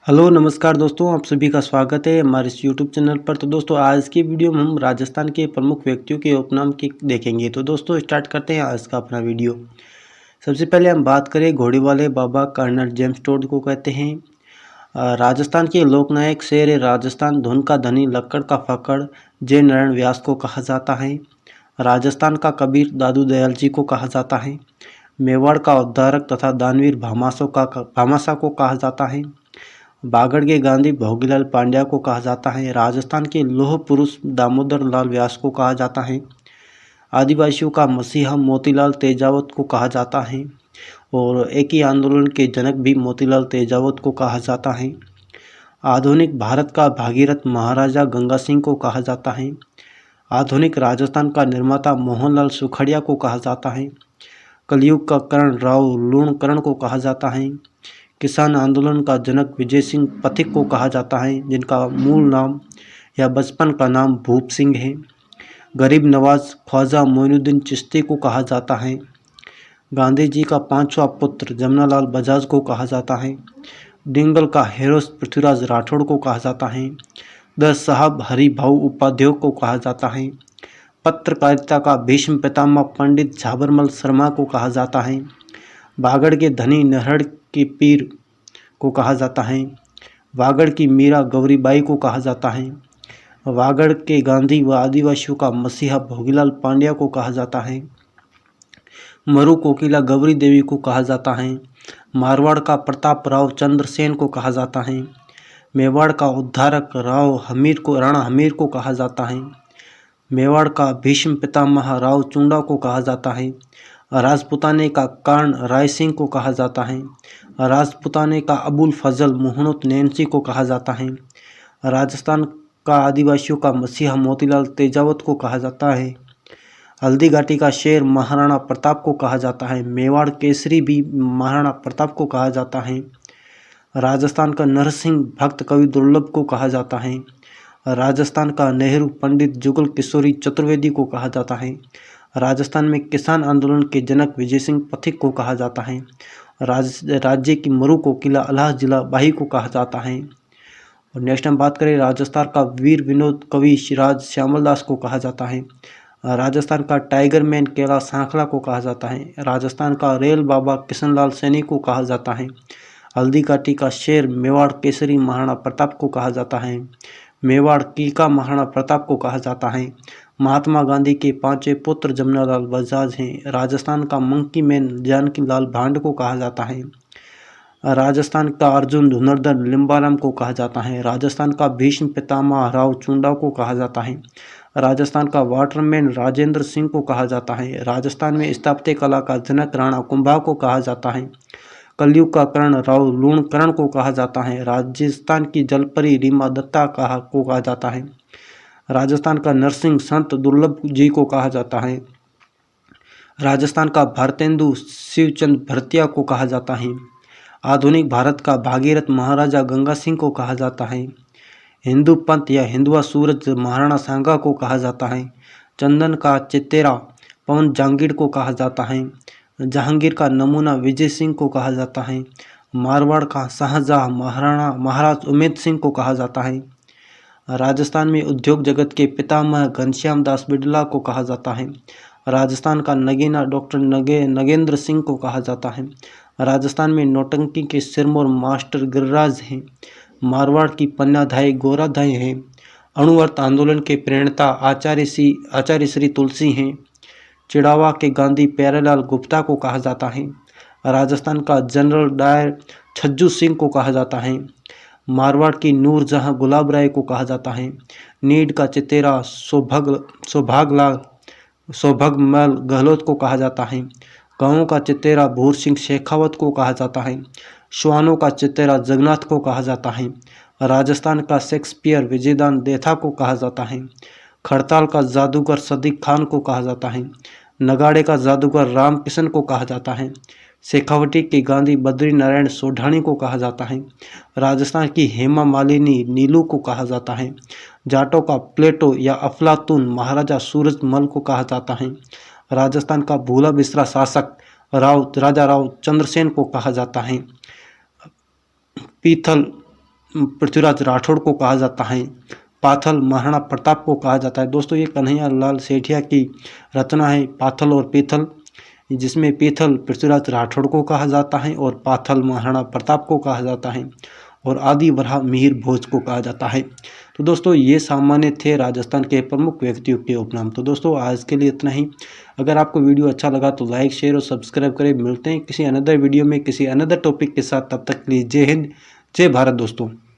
Hello नमस्कार दोस्तों, आप सभी का स्वागत है हमारे इस यूट्यूब चैनल पर। तो दोस्तों आज की वीडियो में हम राजस्थान के प्रमुख व्यक्तियों के उपनाम की देखेंगे। तो दोस्तों स्टार्ट करते हैं आज का अपना वीडियो। सबसे पहले हम बात करें घोड़े वाले बाबा कर्नल जेम्स टोड को कहते हैं। राजस्थान के लोकनायक शेर राजस्थान, धुन का धनी, लक्कड़ का फक्कड़ जय नारायण व्यास को कहा जाता है। राजस्थान का कबीर दादू दयाल जी को कहा जाता है। मेवाड़ का उद्धारक तथा दानवीर भामासा को कहा जाता है। बागड़ के गांधी भोगीलाल पांड्या को कहा जाता है। राजस्थान के लौह पुरुष दामोदर लाल व्यास को कहा जाता है। आदिवासियों का मसीहा मोतीलाल तेजावत को कहा जाता है और एक ही आंदोलन के जनक भी मोतीलाल तेजावत को कहा जाता है। आधुनिक भारत का भागीरथ महाराजा गंगा सिंह को कहा जाता है। आधुनिक राजस्थान का निर्माता मोहनलाल सुखड़िया को कहा जाता है। कलयुग का कर्ण राव लूणकरण को कहा जाता है। किसान आंदोलन का जनक विजय सिंह पथिक को कहा जाता है, जिनका मूल नाम या बचपन का नाम भूप सिंह है। गरीब नवाज ख्वाजा मोइनुद्दीन चिश्ती को कहा जाता है। गांधी जी का पांचवा पुत्र जमनालाल बजाज को कहा जाता है। डिंगल का हेरोस पृथ्वीराज राठौड़ को कहा जाता है। द साहब हरि भाऊ उपाध्याय को कहा जाता है। पत्रकारिता का भीष्म पितामह पंडित झाबरमल शर्मा को कहा जाता है। बागड़ के धनी नरहड़ के पीर को कहा जाता है। वागड़ की मीरा गौरीबाई को कहा जाता है। वागड़ के गांधी व आदिवासियों का मसीहा भोगीलाल पांड्या को कहा जाता है। मरु कोकिला गौरी देवी को कहा जाता है। मारवाड़ का प्रताप राव चंद्रसेन को कहा जाता है। मेवाड़ का उद्धारक राणा हमीर को कहा जाता है। मेवाड़ का भीष्म पितामह राव चुंडा को कहा जाता है। राजपुताने का कर्ण राय सिंह को कहा जाता है। राजपुताने का अबुल फजल मोहम्मद नैन्सी को कहा जाता है। राजस्थान का आदिवासियों का मसीहा मोतीलाल तेजावत को कहा जाता है। हल्दी घाटी का शेर महाराणा प्रताप को कहा जाता है। मेवाड़ केसरी भी महाराणा प्रताप को कहा जाता है। राजस्थान का नरसिंह भक्त कवि दुर्लभ को कहा जाता है। राजस्थान का नेहरू पंडित जुगल किशोरी चतुर्वेदी को कहा जाता है। राजस्थान में किसान आंदोलन के जनक विजय सिंह पथिक को कहा जाता है। राज्य की मरु कोकिला अलाह जिला बाही को कहा जाता है। और नेक्स्ट हम बात करें राजस्थान का वीर विनोद कवि सिराज श्यामल दास को कहा जाता है। राजस्थान का टाइगर मैन केला सांखला को कहा जाता है। राजस्थान का रेल बाबा किशनलाल सैनी को कहा जाता है। हल्दी घाटी का शेर मेवाड़ केसरी महाराणा प्रताप को कहा जाता है। मेवाड़ कीका महाराणा प्रताप को कहा जाता है। महात्मा गांधी के पांचवें पुत्र जमनालाल बजाज हैं। राजस्थान का मंकी मैन जानकी लाल भांड को कहा जाता है। राजस्थान का अर्जुन धुनरधर लिम्बाराम को कहा जाता है। राजस्थान का भीष्म पितामह राव चुंडा को कहा जाता है। राजस्थान का वाटरमैन राजेंद्र सिंह को कहा जाता है। राजस्थान में स्थापत्य कला का जनक राणा कुंभा को कहा जाता है। कलयुग का कर्ण राव लूणकरण को कहा जाता है। राजस्थान की जलपरी रीमा दत्ता को कहा जाता है। राजस्थान का नरसिंह संत दुर्लभ जी को कहा जाता है। राजस्थान का भारतेंदु शिवचंद भरतिया को कहा जाता है। आधुनिक भारत का भागीरथ महाराजा गंगा सिंह को कहा जाता है। हिंदू पंथ या हिंदुआ सूरज महाराणा सांगा को कहा जाता है। चंदन का चित्तेरा पवन जहांगीर को कहा जाता है। जहांगीर का नमूना विजय सिंह को कहा जाता है। मारवाड़ का शाहजहां महाराज उमेद सिंह को कहा जाता है। राजस्थान में उद्योग जगत के पितामह घनश्याम दास बिड़ला को कहा जाता है। राजस्थान का नगीना डॉक्टर नगेंद्र सिंह को कहा जाता है। राजस्थान में नौटंकी के सिरमौर मास्टर गिरिराज हैं। मारवाड़ की पन्नाधाई गोराधाई हैं। अणुवर्त आंदोलन के प्रणेता आचार्य श्री तुलसी हैं। चिड़ावा के गांधी प्यारेलाल गुप्ता को कहा जाता है। राजस्थान का जनरल डायर छज्जू सिंह को कहा जाता है। मारवाड़ की नूरजहां गुलाब राय को कहा जाता है। नीड का चितेरा सौभागमल गहलोत को कहा जाता है। गांवों का चितेरा भूर सिंह शेखावत को कहा जाता है। श्वानों का चितेरा जगन्नाथ को कहा जाता है। राजस्थान का शेक्सपियर विजयदान देथा को कहा जाता है। खड़ताल का जादूगर सदीक खान को कहा जाता है। नगाड़े का जादूगर रामकिशन को कहा जाता है। शेखावटी के गांधी बद्री नारायण सोढाणी को कहा जाता है। राजस्थान की हेमा मालिनी नीलू को कहा जाता है। जाटों का प्लेटो या अफलातून महाराजा सूरजमल को कहा जाता है। राजस्थान का भूला बिसरा शासक राजा राव चंद्रसेन को कहा जाता है। पीथल पृथ्वीराज राठौड़ को कहा जाता है। पाथल महाराणा प्रताप को कहा जाता है। दोस्तों ये कन्हैया लाल सेठिया की रचना है पाथल और पीथल, जिसमें पीथल पृथ्वीराज राठौड़ को कहा जाता है और पाथल महाराणा प्रताप को कहा जाता है और आदि वरहा मिहिर भोज को कहा जाता है। तो दोस्तों ये सामान्य थे राजस्थान के प्रमुख व्यक्तियों के उपनाम। तो दोस्तों आज के लिए इतना ही। अगर आपको वीडियो अच्छा लगा तो लाइक शेयर और सब्सक्राइब करें। मिलते हैं किसी अनदर वीडियो में किसी अनदर टॉपिक के साथ। तब तक के लिए जय हिंद जय भारत दोस्तों।